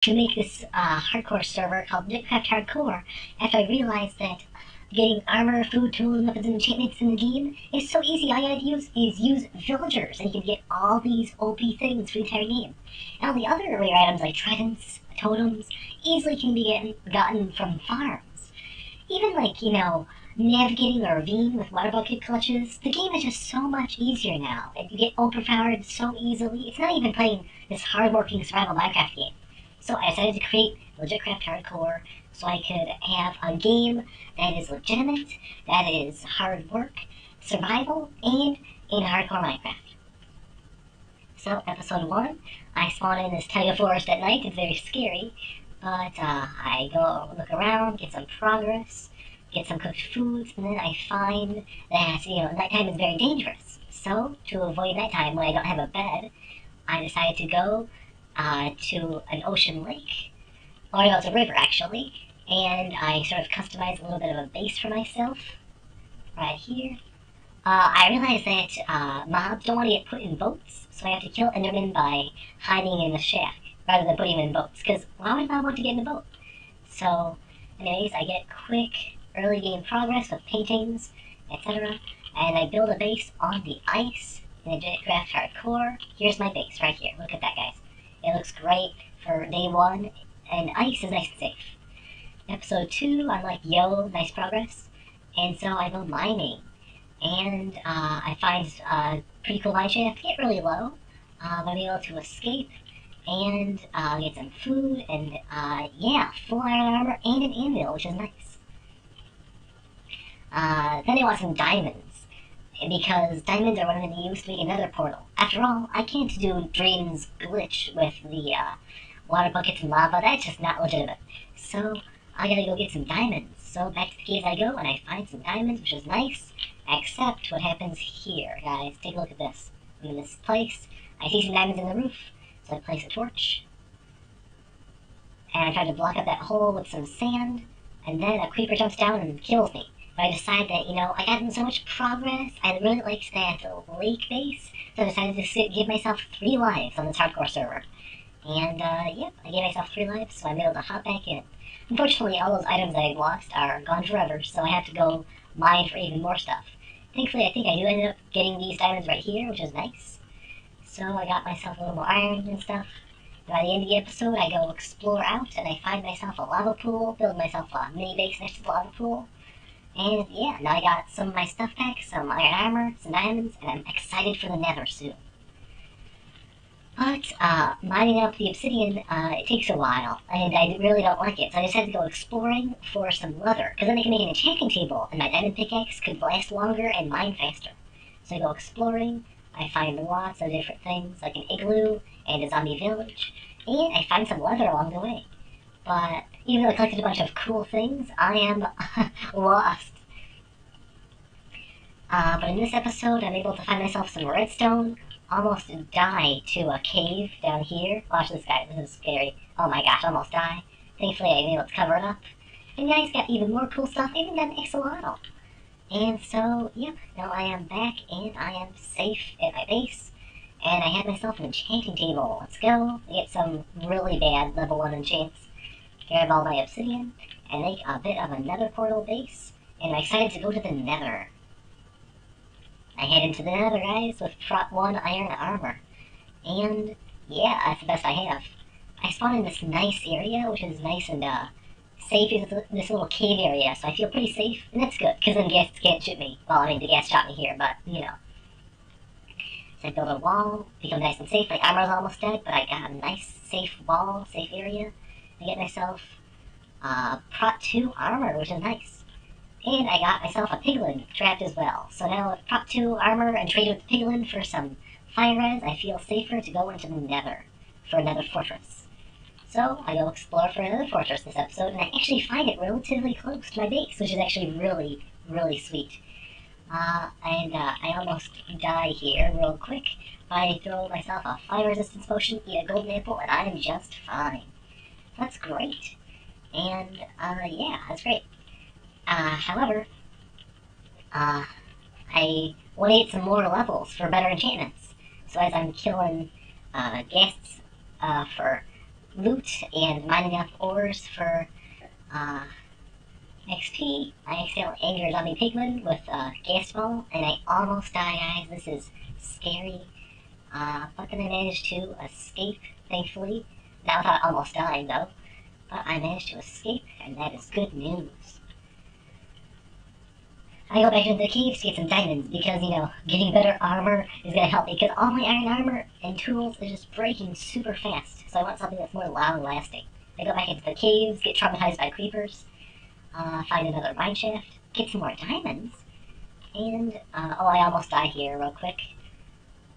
to make this hardcore server called Legitcraft Hardcore after I realized that getting armor, food, tools, weapons, and enchantments in the game is so easy. All you have to use villagers, and you can get all these OP things for the entire game. And all the other rare items like tridents, totems, easily can be gotten from farms. Even like, navigating a ravine with water bucket clutches, the game is just so much easier now, and you get overpowered so easily. It's not even playing this hard-working survival Minecraft game. So I decided to create Legitcraft Hardcore so I could have a game that is legitimate, that is hard work, survival, and in hardcore Minecraft. So, episode 1, I spawn in this taiga forest at night. It's very scary, but I go look around, get some progress, get some cooked foods, and then I find that, nighttime is very dangerous. So, to avoid nighttime when I don't have a bed, I decided to go to an ocean lake, or it's a river actually, and I sort of customized a little bit of a base for myself, right here. I realized that mobs don't want to get put in boats, so I have to kill Endermen by hiding in the shack, rather than putting them in boats, because why would a mob want to get in a boat? So, anyways, I get quick early game progress with paintings, etc., and I build a base on the ice in the Legitcraft Hardcore. Here's my base right here. Look at that, guys. It looks great for day 1, and ice is nice and safe. Episode 2, I'm like, yo, nice progress. And so I go mining. And I find a pretty cool mine shaft, get really low, but I'm able to escape and get some food, and full iron armor and an anvil, which is nice. Then I want some diamonds, because diamonds are what I'm going to use to make another portal. After all, I can't do Dream's glitch with the water buckets and lava. That's just not legitimate. So I gotta go get some diamonds. So back to the cave I go, and I find some diamonds, which is nice. Except what happens here, guys. Take a look at this. I'm in this place. I see some diamonds in the roof, so I place a torch. And I try to block up that hole with some sand, and then a creeper jumps down and kills me. But I decide that, I got so much progress, I really liked that lake base, so I decided to give myself 3 lives on this hardcore server. And, I gave myself 3 lives, so I'm able to hop back in. Unfortunately, all those items that I've lost are gone forever, so I have to go mine for even more stuff. Thankfully, I think I do end up getting these diamonds right here, which is nice. So I got myself a little more iron and stuff. By the end of the episode, I go explore out, and I find myself a lava pool, build myself a mini base next to the lava pool. And yeah, now I got some of my stuff back, some iron armor, some diamonds, and I'm excited for the nether soon. But, mining up the obsidian, it takes a while, and I really don't like it, so I decided to go exploring for some leather, because then I can make an enchanting table, and my diamond pickaxe could last longer and mine faster. So I go exploring, I find lots of different things, like an igloo, and a zombie village, and I find some leather along the way. But, even though I collected a bunch of cool things, I am lost. But in this episode, I'm able to find myself some redstone, almost die to a cave down here. Watch this, guys. This is scary. Oh my gosh, almost die. Thankfully, I'm able to cover it up. And guys, got even more cool stuff. I even got an axolotl. And so, yep, now I am back, and I am safe at my base. And I have myself an enchanting table. Let's go. Get some really bad level 1 enchants. Grab all my obsidian, and make a bit of a nether portal base. And I'm excited to go to the nether. I head into the nether, guys, with prot 1 iron armor. And, yeah, that's the best I have. I spawn in this nice area, which is nice and, safe. It's this little cave area, so I feel pretty safe. And that's good, because then the ghast can't shoot me. Well, I mean, the ghast shot me here, but, So I build a wall, become nice and safe. My armor's almost dead, but I got a nice, safe wall, safe area. I get myself, prot 2 armor, which is nice. And I got myself a piglin trapped as well. So now with prop 2 armor and trade with the piglin for some fire res, I feel safer to go into the nether for another fortress. So I go explore for another fortress this episode, and I actually find it relatively close to my base, which is actually really, really sweet. I almost die here real quick. I throw myself a fire resistance potion, eat a golden apple, and I am just fine. That's great. And, yeah, that's great. However, I want to get some more levels for better enchantments. So as I'm killing ghasts for loot and mining up ores for XP. I accidentally angered a zombie pigman with a gas ball, and I almost die, guys. This is scary. But then I managed to escape, thankfully. Not without almost dying, though. But I managed to escape, and that is good news. I go back into the caves to get some diamonds, because, you know, getting better armor is going to help me, because all my iron armor and tools is just breaking super fast, so I want something that's more long-lasting. I go back into the caves, get traumatized by creepers, find another mine shaft, get some more diamonds, and, oh, I almost die here real quick,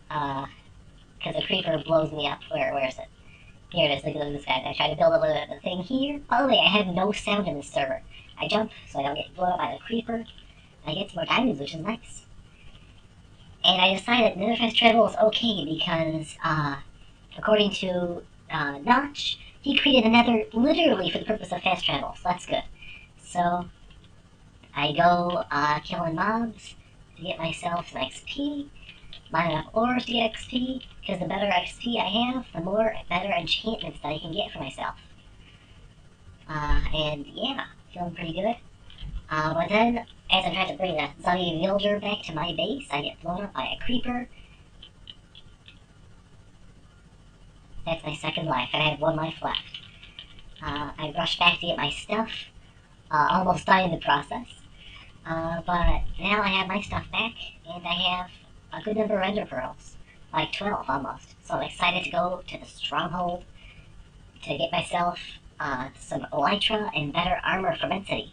because a creeper blows me up. Where is it? Here it is, look at this guy. I try to build a little bit of a thing here. By the way, I have no sound in this server. I jump so I don't get blown up by the creeper, and I get some more diamonds, which is nice. And I decided nether fast travel is okay because, according to Notch, he created the nether literally for the purpose of fast travel, so that's good. So, I go killing mobs to get myself some XP, mining up ores to get XP, because the better XP I have, the more better enchantments that I can get for myself. And yeah, feeling pretty good. But then, as I try to bring the zombie villager back to my base, I get blown up by a creeper. That's my second life, and I have one life left. I rush back to get my stuff, almost die in the process. But now I have my stuff back, and I have a good number of ender pearls. Like 12 almost. So I'm excited to go to the stronghold to get myself some elytra and better armor from entities.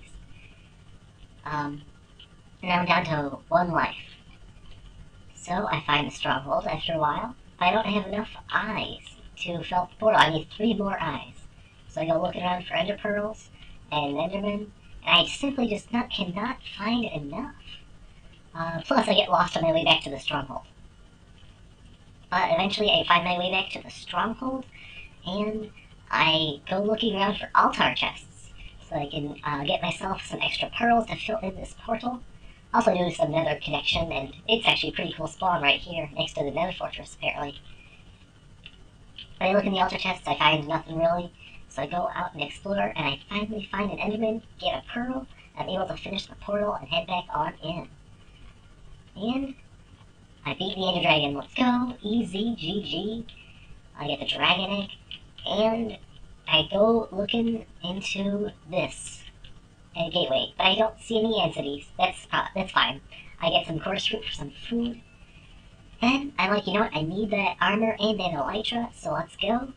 And I'm down to one life. So I find the stronghold after a while. I don't have enough eyes to fill up the portal. I need 3 more eyes. So I go looking around for ender pearls and endermen, and I simply just cannot find enough. Plus I get lost on my way back to the stronghold. Eventually I find my way back to the stronghold, and I go looking around for altar chests, so I can get myself some extra pearls to fill in this portal. Also do some nether connection, and it's actually a pretty cool spawn right here, next to the nether fortress, apparently. When I look in the altar chests, I find nothing really, so I go out and explore, and I finally find an enderman, get a pearl, and I'm able to finish the portal and head back on in. And I beat the ender dragon. Let's go. Easy, GG. I get the dragon egg. And I go looking into this gateway. But I don't see any entities. That's fine. I get some coarse fruit for some food. Then I'm like, you know what? I need that armor and that elytra, so let's go.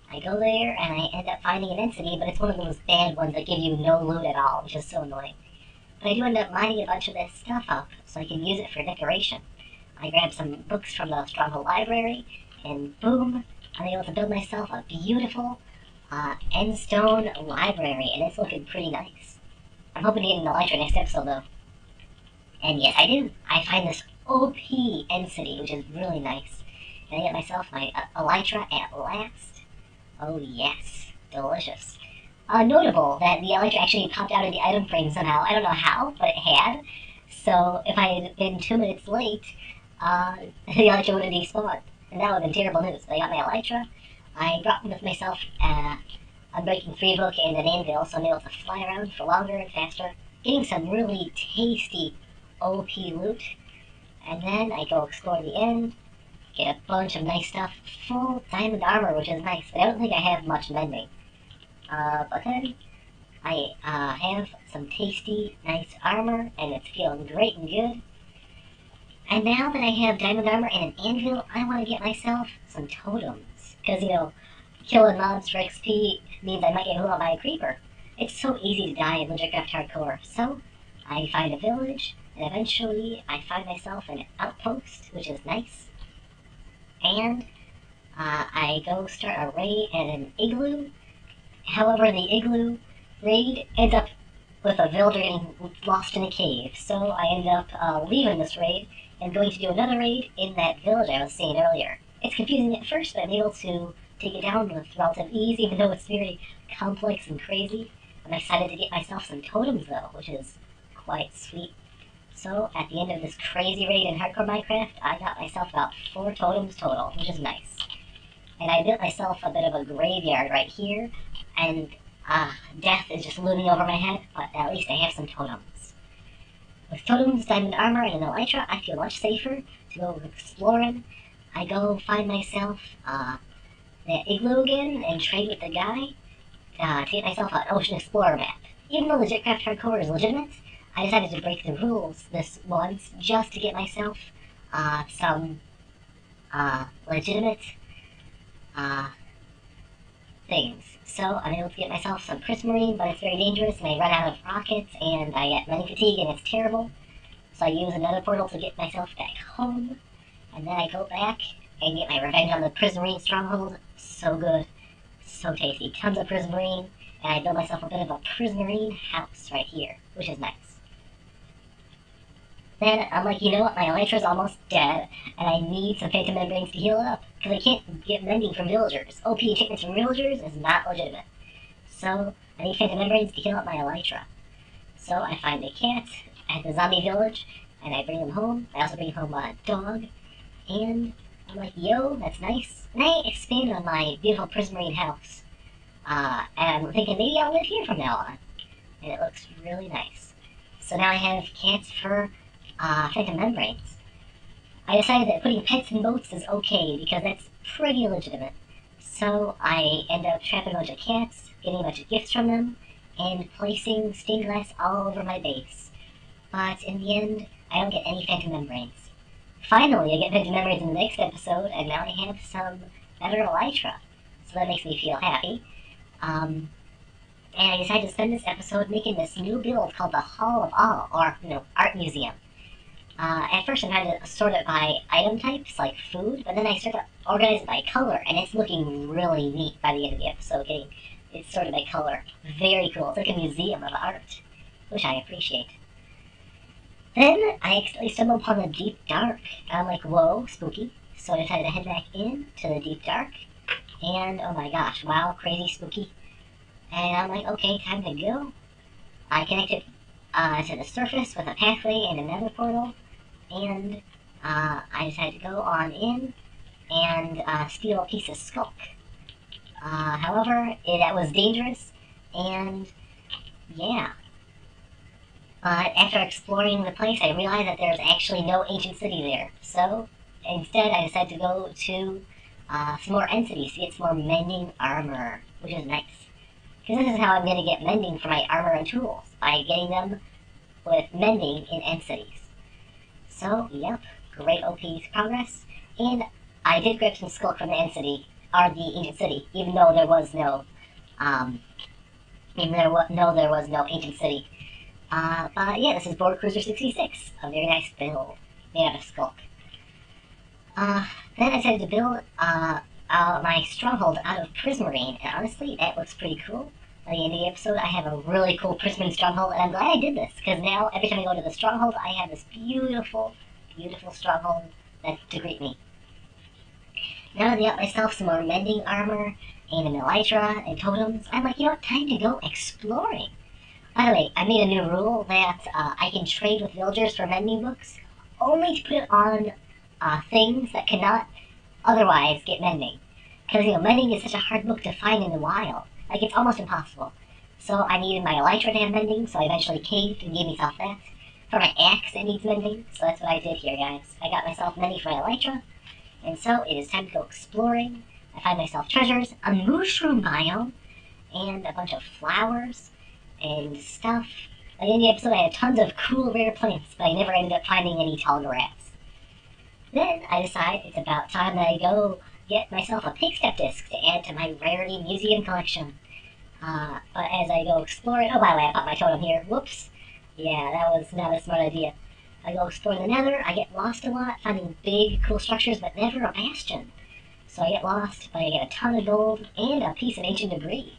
I go there and I end up finding an entity, but it's one of those bad ones that give you no loot at all, which is so annoying. But I do end up mining a bunch of this stuff up so I can use it for decoration. I grab some books from the Stronghold Library, and boom, I'm able to build myself a beautiful endstone library, and it's looking pretty nice. I'm hoping to get an elytra next episode, though. And yes, I do. I find this OP end city, which is really nice. And I get myself my elytra at last. Oh yes, delicious. Notable that the elytra actually popped out of the item frame somehow. I don't know how, but it had. So if I had been 2 minutes late, the elytra would have despawned. And that would have been terrible news. But I got my elytra. I brought with myself a Unbreaking Free book and an anvil, so I'm able to fly around for longer and faster, getting some really tasty OP loot. And then I go explore the end, get a bunch of nice stuff, full diamond armor, which is nice, but I don't think I have much mending. But then I have some tasty, nice armor, and it's feeling great and good. And now that I have diamond armor and an anvil, I want to get myself some totems. Because, you know, killing mobs for XP means I might get hit by a creeper. It's so easy to die in Legitcraft Hardcore. So, I find a village, and eventually I find myself an outpost, which is nice. And I go start a raid at an igloo. However, the igloo raid ends up with a villager getting lost in a cave. So I end up leaving this raid and going to do another raid in that village I was saying earlier. It's confusing at first, but I'm able to take it down with relative ease, even though it's very complex and crazy. I'm excited to get myself some totems, though, which is quite sweet. So, at the end of this crazy raid in Hardcore Minecraft, I got myself about 4 totems total, which is nice. And I built myself a bit of a graveyard right here, and death is just looming over my head, but at least I have some totems. With totems, diamond armor, and an elytra, I feel much safer to go exploring. I go find myself that igloo again and trade with the guy to get myself an ocean explorer map. Even though Legitcraft Hardcore is legitimate, I decided to break the rules this once just to get myself some legitimate things. So I'm able to get myself some prismarine, but it's very dangerous and I run out of rockets and I get running fatigue and it's terrible. So I use another portal to get myself back home, and then I go back and get my revenge on the prismarine stronghold. So good. So tasty. Tons of prismarine, and I build myself a bit of a prismarine house right here, which is nice. Then I'm like, you know what, my elytra's almost dead, and I need some phantom membranes to heal it up, because I can't get mending from villagers. OP enchantments from villagers is not legitimate. So I need phantom membranes to heal up my elytra. So I find a cat at the zombie village, and I bring him home. I also bring home a dog, and I'm like, yo, that's nice. And I expand on my beautiful prismarine house. And I'm thinking maybe I'll live here from now on. And it looks really nice. So now I have cats for phantom membranes. I decided that putting pets in boats is okay because that's pretty legitimate. So I end up trapping a bunch of cats, getting a bunch of gifts from them, and placing stained glass all over my base. But in the end, I don't get any phantom membranes. Finally, I get phantom membranes in the next episode, and now I have some better elytra. So that makes me feel happy. And I decided to spend this episode making this new build called the Hall of All, or, Art Museum. At first I tried to sort it by item types, like food, but then I started to organize it by color, and it's looking really neat by the end of the episode, it's sorted by color. Very cool. It's like a museum of art, which I appreciate. Then I accidentally stumbled upon the deep dark, and I'm like, whoa, spooky. So I decided to head back in to the deep dark, and oh my gosh, wow, crazy spooky. And I'm like, okay, time to go. I connected to the surface with a pathway and another portal, and I decided to go on in and steal a piece of skulk. However, that was dangerous, and yeah. But after exploring the place, I realized that there's actually no ancient city there. So instead, I decided to go to some more end cities to get some more mending armor, which is nice. Because this is how I'm going to get mending for my armor and tools, by getting them with mending in end cities. So, yep, great OP progress. And I did grab some skulk from the end city, or the ancient city, even though there was no, ancient city. But yeah, this is Board Cruiser 66, a very nice build made out of skulk. Then I decided to build my stronghold out of prismarine, and honestly, that looks pretty cool. By the end of the episode, I have a really cool prismarine stronghold, and I'm glad I did this, because now every time I go to the stronghold, I have this beautiful, beautiful stronghold to greet me. Now that I got myself some more mending armor, and an elytra, and totems, I'm like, you know what, time to go exploring. By the way, I made a new rule that I can trade with villagers for mending books, only to put it on things that cannot otherwise get mending. Because, mending is such a hard book to find in the wild. Like, it's almost impossible. So I needed my elytra to have mending, so I eventually caved and gave myself that. For my axe, it needs mending, so that's what I did here, guys. I got myself mending for my elytra, and so it is time to go exploring. I find myself treasures, a mushroom biome, and a bunch of flowers and stuff. By the end of the episode, I had tons of cool rare plants, but I never ended up finding any tall grass. Then I decide it's about time that I go get myself a pig step disc to add to my rarity museum collection. But as I go exploring, oh, by the way, I popped my totem here. Whoops. Yeah, that was not a smart idea. I go exploring the nether, I get lost a lot, finding big, cool structures, but never a bastion. So I get lost, but I get a ton of gold and a piece of ancient debris.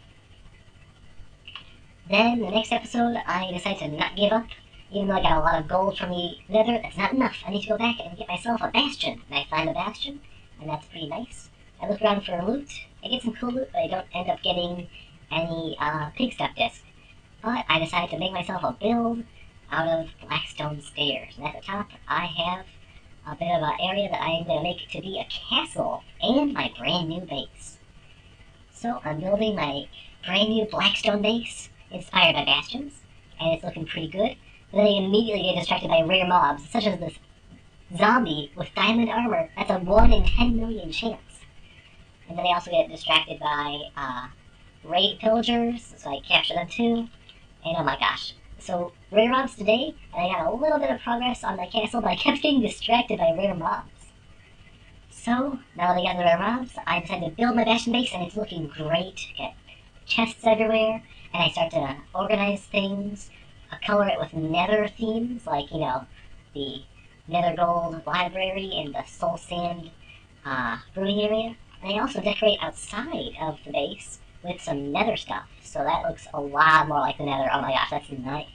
Then, the next episode, I decide to not give up. Even though I got a lot of gold from the nether, that's not enough. I need to go back and get myself a bastion. And I find a bastion, and that's pretty nice. I look around for loot. I get some cool loot, but I don't end up getting any pig step disc. But I decided to make myself a build out of blackstone stairs. And at the top, I have a bit of an area that I'm going to make to be a castle and my brand new base. So I'm building my brand new blackstone base inspired by bastions, and it's looking pretty good. But then I immediately get distracted by rare mobs, such as this zombie with diamond armor. That's a 1 in 10 million chance. And then I also get distracted by raid pillagers, so I capture them too. And oh my gosh. So, rare mobs today, and I got a little bit of progress on my castle, but I kept getting distracted by rare mobs. So, now that I got the rare mobs, I decided to build my bastion base, and it's looking great. Got chests everywhere, and I start to organize things, color it with nether themes, like, you know, the nether gold library and the soul sand brewing area. And I also decorate outside of the base with some nether stuff, so that looks a lot more like the nether. Oh my gosh, that's nice.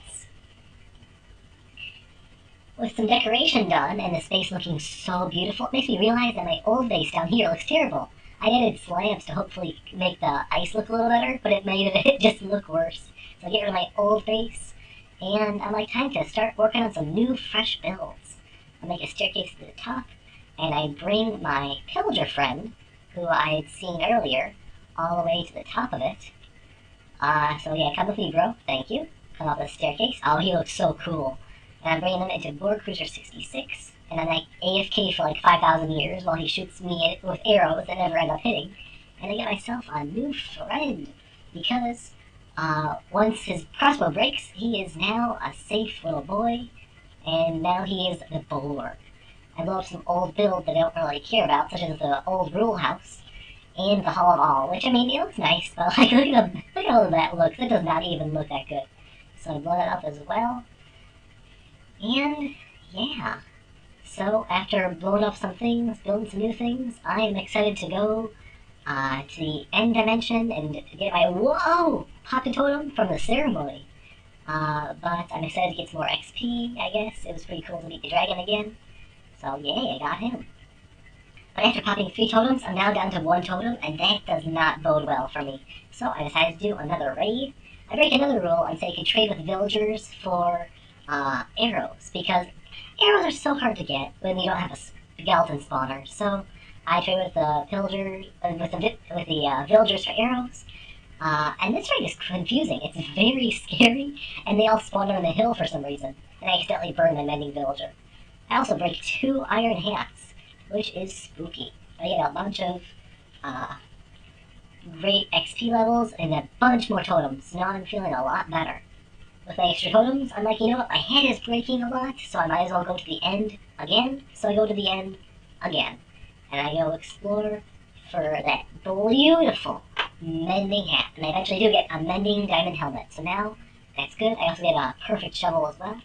With some decoration done and the space looking so beautiful, it makes me realize that my old base down here looks terrible. I added slabs to hopefully make the ice look a little better, but it made it just look worse. So I get rid of my old base, and I'm like, time to start working on some new fresh builds. I make a staircase to the top, and I bring my pillager friend, who I had seen earlier, all the way to the top of it. So yeah, come with me, bro. Thank you. Come up the staircase. Oh, he looks so cool. And I'm bringing him into Board Cruiser 66, and I'm like AFK for like 5,000 years while he shoots me with arrows that never end up hitting. And I get myself a new friend, because once his crossbow breaks, he is now a safe little boy, and now he is the Bulwark. I blow up some old builds that I don't really care about, such as the old rule house and the Hall of All, which, I mean, it looks nice, but like, look at how that looks. It does not even look that good. So I blow that up as well. And yeah, so after blowing up some things, building some new things, I am excited to go to the end dimension and get my, whoa, popping totem from the ceremony. But I'm excited to get some more XP, I guess. It was pretty cool to meet the dragon again. So yay, I got him. But after popping 3 totems, I'm now down to 1 totem, and that does not bode well for me. So I decided to do another raid. I break another rule and say I could trade with villagers for arrows, because arrows are so hard to get when you don't have a skeleton spawner. So I trade with the pillagers, with the villagers for arrows. And this raid is confusing. It's very scary, and they all spawn on the hill for some reason. And I accidentally burn my mending villager. I also break 2 iron hats, which is spooky. I get a bunch of great XP levels and a bunch more totems. So now I'm feeling a lot better. With my extra totems, I'm like, you know what, my head is breaking a lot, so I might as well go to the end again. So I go to the end again. And I go explore for that beautiful mending hat. And I eventually do get a mending diamond helmet. So now, that's good. I also get a perfect shovel as well.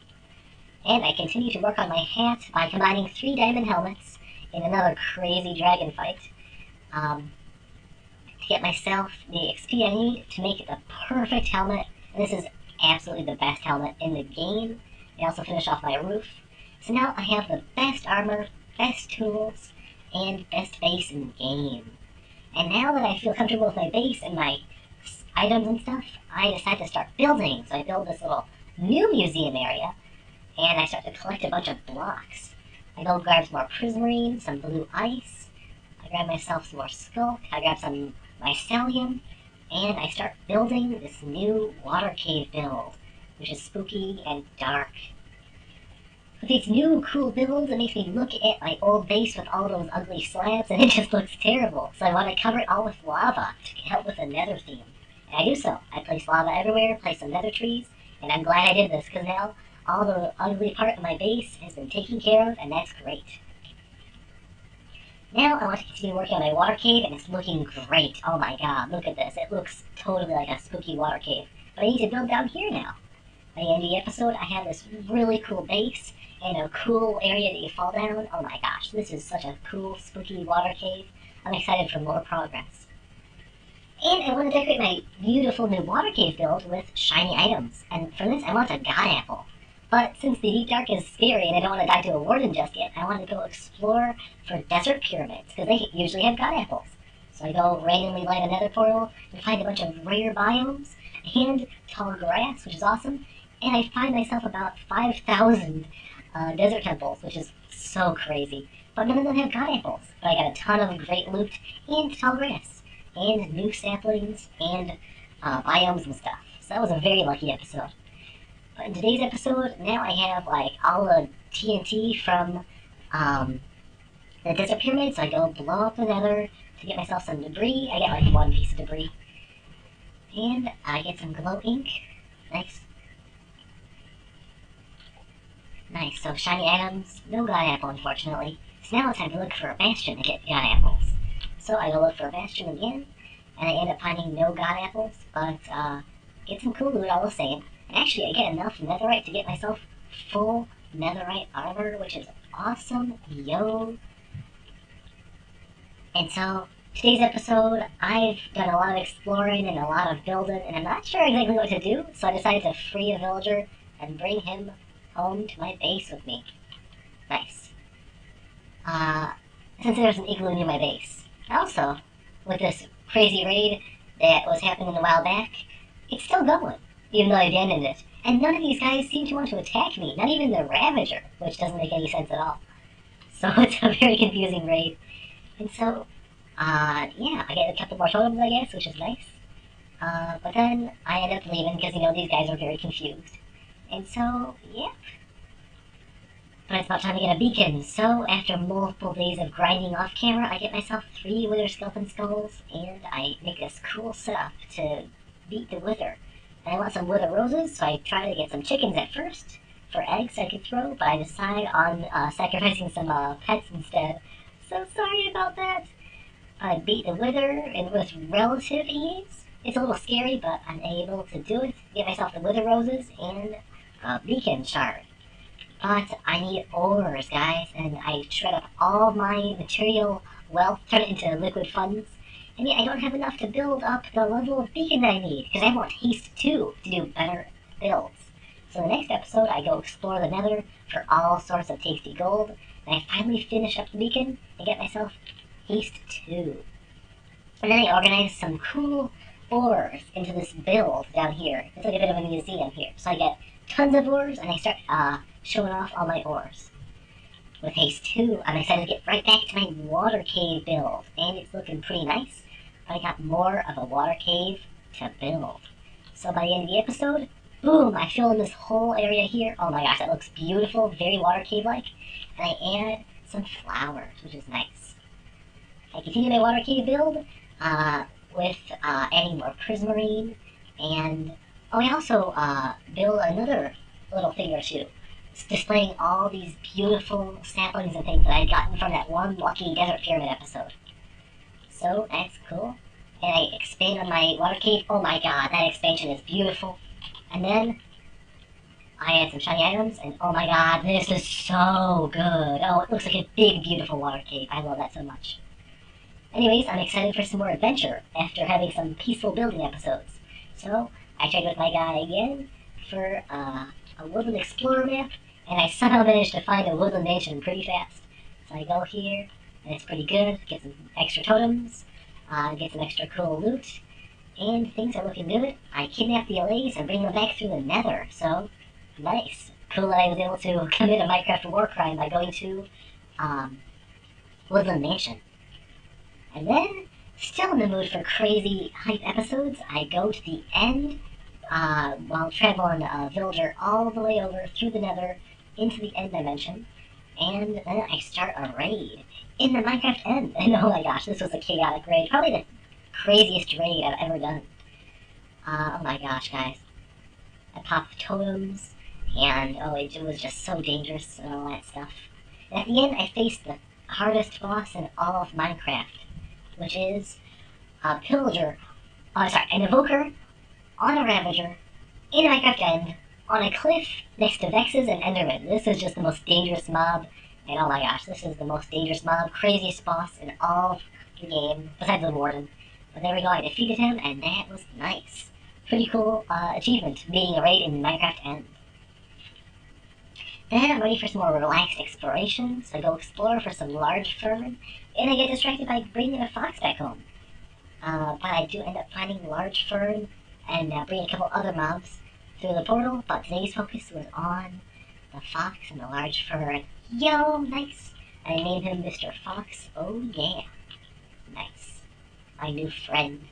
And I continue to work on my hat by combining 3 diamond helmets in another crazy dragon fight. To get myself the XP I need to make the perfect helmet. And this is absolutely the best helmet in the game. I also finish off my roof. So now I have the best armor, best tools, and best base in the game. And now that I feel comfortable with my base and my items and stuff, I decide to start building. So I build this little new museum area, and I start to collect a bunch of blocks. I go grab some more prismarine, some blue ice, I grab myself some more skulk, I grab some mycelium, and I start building this new water cave build, which is spooky and dark. With these new cool builds, it makes me look at my old base with all those ugly slabs, and it just looks terrible. So I want to cover it all with lava to help with the nether theme. And I do so. I place lava everywhere, place some nether trees, and I'm glad I did this, because now all the ugly part of my base has been taken care of, and that's great. Now I want to continue working on my water cave, and it's looking great. Oh my god, look at this. It looks totally like a spooky water cave. But I need to build down here now. By the end of the episode, I have this really cool base, and a cool area that you fall down. Oh my gosh, this is such a cool, spooky water cave. I'm excited for more progress. And I want to decorate my beautiful new water cave build with shiny items. And for this, I want a god apple. But since the deep dark is scary and I don't want to die to a warden just yet, I want to go explore for desert pyramids, because they usually have god apples. So I go randomly light a nether portal and find a bunch of rare biomes and tall grass, which is awesome. And I find myself about 5,000 desert temples, which is so crazy. But none of them have god apples. But I got a ton of great loot, and tall grass, and new saplings, and biomes and stuff. So that was a very lucky episode. But in today's episode, now I have like all the TNT from the desert pyramid, so I go blow up the nether to get myself some debris. I get like one piece of debris. And I get some glow ink. Nice. Nice, so shiny items, no god apple unfortunately. So now it's time to look for a bastion to get god apples. So I go look for a bastion again, and I end up finding no god apples, but get some cool loot all the same. And actually I get enough netherite to get myself full netherite armor, which is awesome, yo. And so, today's episode, I've done a lot of exploring and a lot of building, and I'm not sure exactly what to do, so I decided to free a villager and bring him home to my base with me. Nice. Since there's an igloo near my base. Also, with this crazy raid that was happening a while back, it's still going, even though I abandoned it. And none of these guys seem to want to attack me, not even the Ravager, which doesn't make any sense at all. So it's a very confusing raid. And so, yeah, I get a couple more totems, I guess, which is nice. But then I end up leaving because, these guys are very confused. And so, yeah. But it's about time to get a beacon. So, after multiple days of grinding off camera, I get myself 3 wither skeleton skulls, and I make this cool setup to beat the wither. And I want some wither roses, so I try to get some chickens at first for eggs I could throw, but I decide on sacrificing some pets instead. So sorry about that. I beat the wither and with relative ease. It's a little scary, but I'm able to do it. Get myself the wither roses and a beacon shard. But I need ores, guys, and I shred up all my material wealth, turn it into liquid funds. And yet I don't have enough to build up the level of beacon that I need, because I want haste 2 to do better builds. So the next episode, I go explore the nether for all sorts of tasty gold, and I finally finish up the beacon and get myself haste 2. And then I organize some cool ores into this build down here. It's like a bit of a museum here. So I get tons of ores, and I start showing off all my ores. With haste 2, I'm excited to get right back to my water cave build, and it's looking pretty nice. But I got more of a water cave to build. So by the end of the episode, boom, I fill in this whole area here. Oh my gosh, that looks beautiful, very water cave-like. And I add some flowers, which is nice. I continue my water cave build with adding more prismarine, and I also build another little thing or two, displaying all these beautiful saplings and things that I'd gotten from that one lucky desert pyramid episode. So that's cool. And I expand on my water cave. Oh my god, that expansion is beautiful. And then I add some shiny items, and oh my god, this is so good. Oh, it looks like a big, beautiful water cave. I love that so much. Anyways, I'm excited for some more adventure after having some peaceful building episodes. So, I tried with my guy again for a woodland explorer map, and I somehow managed to find a woodland mansion pretty fast. So I go here, and it's pretty good. Get some extra totems, get some extra cool loot, and things are looking good. I kidnap the LAs and bring them back through the nether, so nice. Cool that I was able to commit a Minecraft war crime by going to Woodland Mansion. And then, still in the mood for crazy hype episodes, I go to the end while traveling a villager all the way over through the nether into the end dimension, and then I start a raid in the Minecraft end. And oh my gosh, this was a chaotic raid, probably the craziest raid I've ever done. Oh my gosh, guys. I popped totems, and oh, it was just so dangerous and all that stuff. And at the end, I faced the hardest boss in all of Minecraft, which is a pillager, an evoker on a ravager in a Minecraft end on a cliff next to Vexes and Endermen. This is just the most dangerous mob, and oh my gosh, this is the most dangerous mob, craziest boss in all of the game, besides the warden. But there we go, I defeated him, and that was nice. Pretty cool achievement, beating a raid in Minecraft end. Then I'm ready for some more relaxed exploration, so I go explore for some large fern, and I get distracted by bringing a fox back home. But I do end up finding large fern and bring a couple other mobs through the portal, but today's focus was on the fox and the large fur. Yo, nice. I named him Mr. Fox. Oh yeah. Nice. My new friend.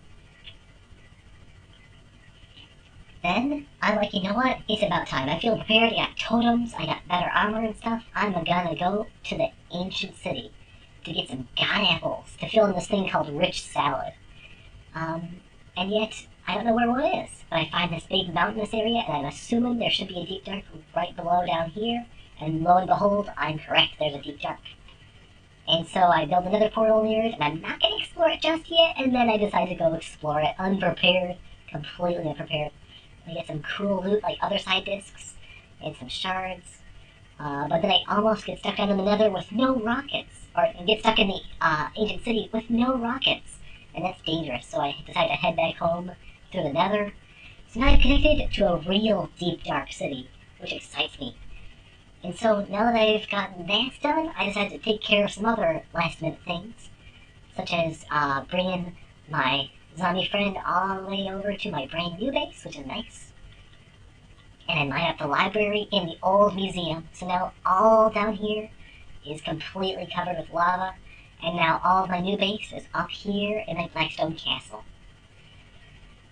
Then, I'm like, you know what? It's about time. I feel prepared. I got totems. I got better armor and stuff. I'm gonna go to the ancient city to get some god apples to fill in this thing called rich salad. And yet, I don't know where one is. But I find this big mountainous area, and I'm assuming there should be a deep dark right below down here. And lo and behold, I'm correct. There's a deep dark. And so I build another portal near it, and I'm not going to explore it just yet. And then I decide to go explore it unprepared, completely unprepared. I get some cool loot like other side discs and some shards. But then I almost get stuck down in the nether with no rockets. Or get stuck in the ancient city with no rockets. And that's dangerous, so I decide to head back home through the nether. So now I'm connected to a real deep dark city, which excites me. And so now that I've gotten that done, I decided to take care of some other last minute things. Such as bringing my zombie friend all the way over to my brand new base, which is nice. And I line up the library in the old museum. So now all down here is completely covered with lava. And now all of my new base is up here in my Blackstone Castle.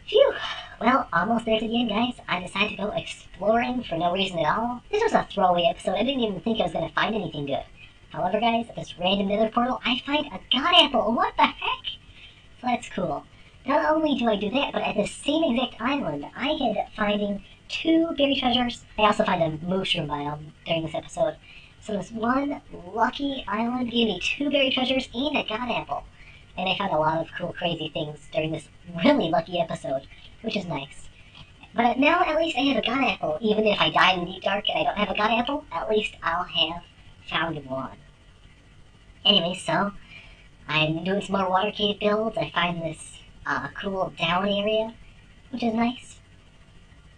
Phew! Well, almost there to the end, guys. I decided to go exploring for no reason at all. This was a throwaway episode. I didn't even think I was going to find anything good. However, guys, at this random nether portal, I find a god apple. What the heck? So that's cool. Not only do I do that, but at the same exact island, I end up finding 2 berry treasures. I also find a mushroom biome during this episode. So this one lucky island gave me 2 berry treasures and a god apple. And I found a lot of cool, crazy things during this really lucky episode, which is nice. But now at least I have a god apple. Even if I die in the deep dark and I don't have a god apple, at least I'll have found one. Anyway, so I'm doing some more water cave builds. I find this cool down area, which is nice.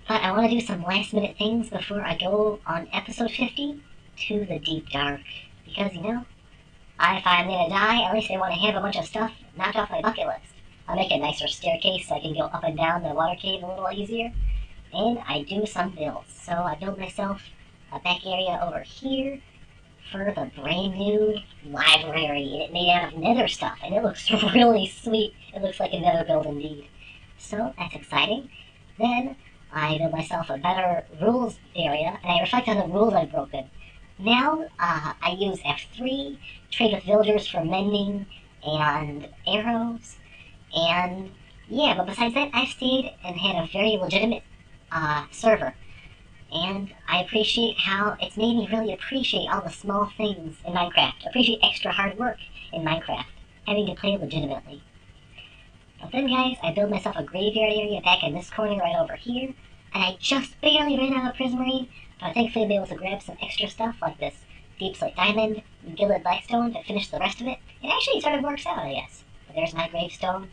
But I want to do some last minute things before I go on episode 50 to the deep dark. Because, you know, if I'm gonna die, at least I want to have a bunch of stuff knocked off my bucket list. I'll make a nicer staircase so I can go up and down the water cave a little easier. And I do some builds. So I build myself a back area over here for the brand new library. It's made out of nether stuff, and it looks really sweet. It looks like a nether build indeed. So that's exciting. Then I build myself a better rules area, and I reflect on the rules I've broken. Now, I use F3, trade with villagers for mending and arrows, and yeah, but besides that, I've stayed and had a very legitimate server. And I appreciate how it's made me really appreciate all the small things in Minecraft, appreciate extra hard work in Minecraft, having to play legitimately. But then, guys, I build myself a graveyard area back in this corner right over here, and I just barely ran out of prismarine, but thankfully I'll be able to grab some extra stuff like this deep slate diamond and gilded blackstone to finish the rest of it. It actually sort of works out, I guess. But there's my gravestone,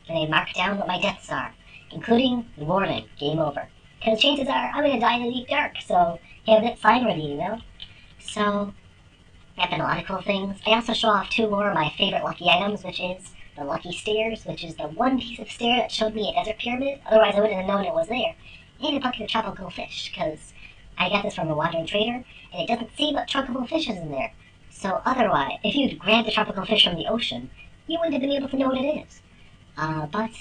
and I mark down what my deaths are, including the warden, game over. Because chances are I'm going to die in the deep dark, so have that sign ready, you know? So, I've done a lot of cool things. I also show off 2 more of my favorite lucky items, which is the lucky stairs, which is the one piece of stair that showed me a desert pyramid, otherwise I wouldn't have known it was there, and a bucket of tropical fish, because I got this from a wandering trader, and it doesn't say what tropical fish is in there. So otherwise, if you'd grabbed the tropical fish from the ocean, you wouldn't have been able to know what it is. But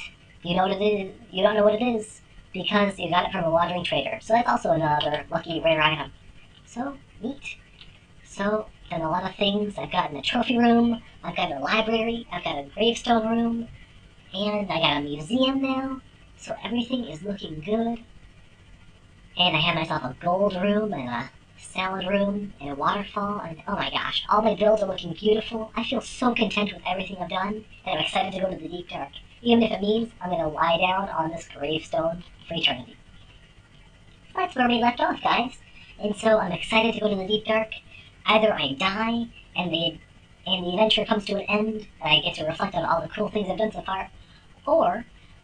you know what it is, you don't know what it is, because you got it from a wandering trader. So that's also another lucky rare item. So, neat. So, done a lot of things. I've gotten a trophy room, I've got a library, I've got a gravestone room, and I got a museum now. So everything is looking good. And I have myself a gold room, and a salad room, and a waterfall, and oh my gosh, all my builds are looking beautiful. I feel so content with everything I've done, and I'm excited to go to the deep dark. Even if it means I'm going to lie down on this gravestone for eternity. So that's where we left off, guys. And so I'm excited to go to the deep dark. Either I die, and the adventure comes to an end, and I get to reflect on all the cool things I've done so far, or